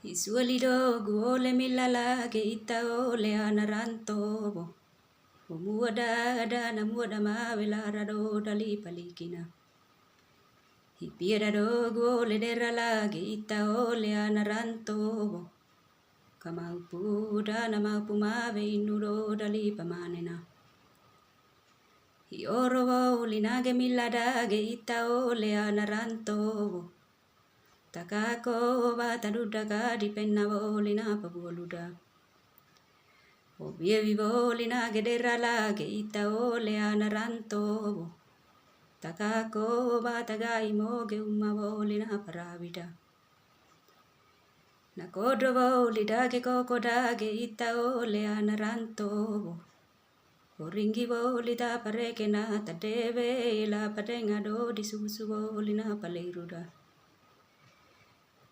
Isualido guole milala ke ita ole anarantobo. Umuada ada namuada mawela rado dali palikina. Hipiera do guole derala ke ita ole anarantobo. Kamaupu dana maupu mawe inudo dali pamanena. Hiorowo linage milada ke ita ole anarantobo. Takako bata dudaka di penna volina pabuoluda. Obie vivolina gedera lage ita ole anarantobo. Takako bata gai moge umma volina paravida. Nakodro volida ke koko dage ita ole anarantobo. Oringi volida pareke na tadeve la padenga do di susu volina paleiruda.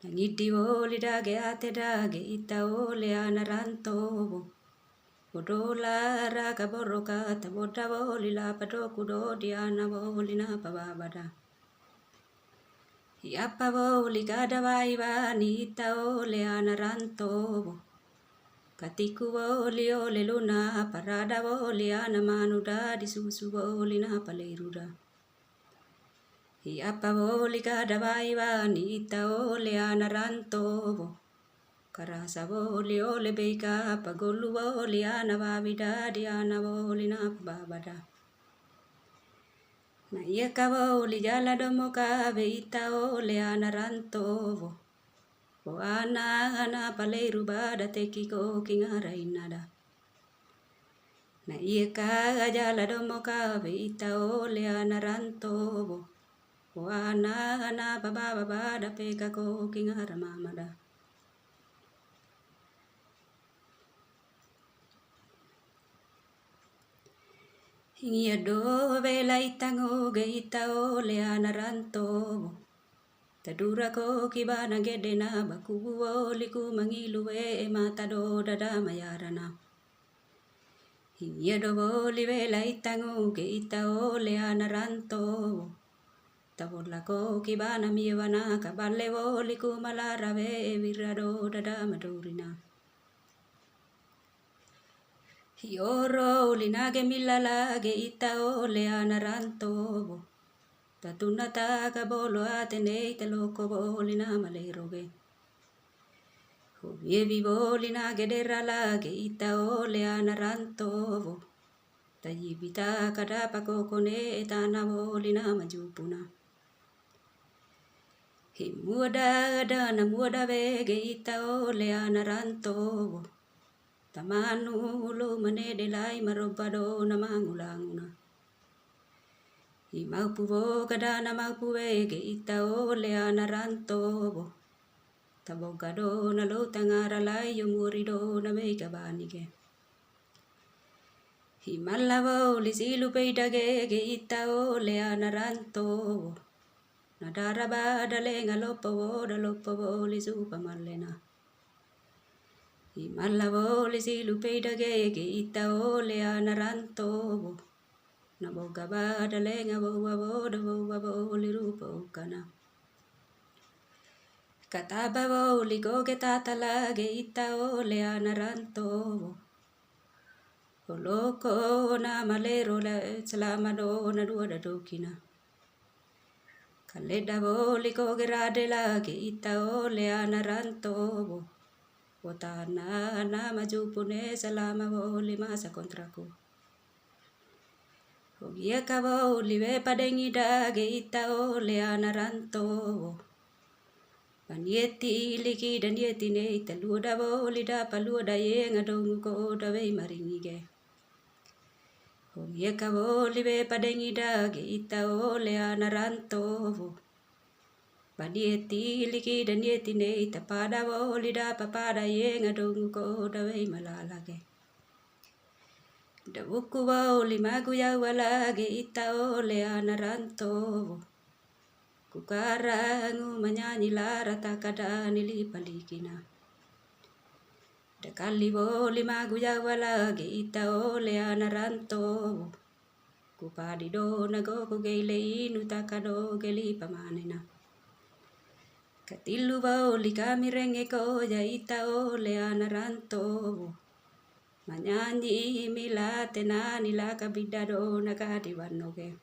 Nangiti oli dage ate dage ita ole anarantobo. Odola raga boroka taboda oli la padoku do diana oli na pababada. Iapa oli gada vaivani ita ole anarantobo. Katiku oli ole luna parada oli anamanuda di susu oli na paleiruda. Iapa voli kada vaivani ita ole anarantobo. Karasa voli ole beika pagolu voli anavavida di anavoli na babada. Na iaka voli jala domoka ita ole anarantobo. O ana paleiru bada tekiko kingara inada. Na iaka jala domoka ita ole anarantobo. Wana baba da peka ko kingara mamada. Hingia do vela itango ge ita ole anarantobo. Tadura ko kibana gedena baku oli ku mangilu e mata do dada mayarana. Hingia do voli vela itango ge ita ole anarantobo. Tabola ko kibana miwana kabale voli ku malara ve virado dada madurina. Hioro linage milala ge ita ole anarantobo. Tatuna taga bolo atene teloko bolina maleroge. Hobie vivolina gederala ge ita ole anarantobo. Tayibita kadapa kokone etana volina majupuna. Himuada dana muada vege ita ole anarantobo. Tamanu ulu manedelai marobado namangulanguna. Imaupu voga dana maupu vege ita ole anarantobo. Tabogado na lo tangara lai yumurido na vega banige. Himalavo lisilu peidage ge ita ole anarantobo. Nadaraba dalenga lopo lisupa malena. Himalavo lisilu peidage ge ita ole anarantobo. Nabogaba dalenga vowa lirupa ukana. Katabavo ligoge tatala ge ita ole anarantobo. Oloko na malero la salamado na duada dokina. Kaleda voli kogerade lagi ita ole anarantobo. Wotana na majupune salama voli masa kontraku. Ogia kavoli ve padengi dage ita ole anarantobo. Panieti liki dan yeti ne ita luda voli da paluda yenga dongu ko da ve maringige. Ogia kavoli ve padengi dage ita ole anarantobo. Panieti liki dan yeti ne ita pada voli da papada yenga dongu ko da ve malalage. Dabuku voli maguya walage ita ole anarantobo. Kukarangu manyanyi lara takada nili palikina. Dakali voli maguya walage ita ole anarantobo. Kupadi do nago kugele inu takado geli pamanena. Katilu bauli kami rengeko jaita ole anaranto. Manyanyi mila tenani la kabidado nakadiwanoge.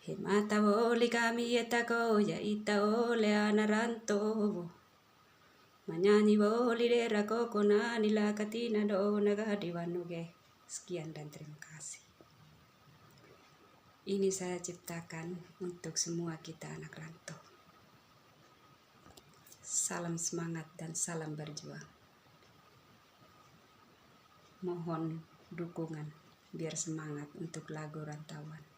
Hemata bauli kami etako jaita ole anaranto. Manyanyi bauli dera koko nani la katina do nakadiwanoge. Sekian dan terima kasih. Ini saya ciptakan untuk semua kita anak rantau. Salam semangat dan salam berjuang. Mohon dukungan biar semangat untuk lagu rantauan.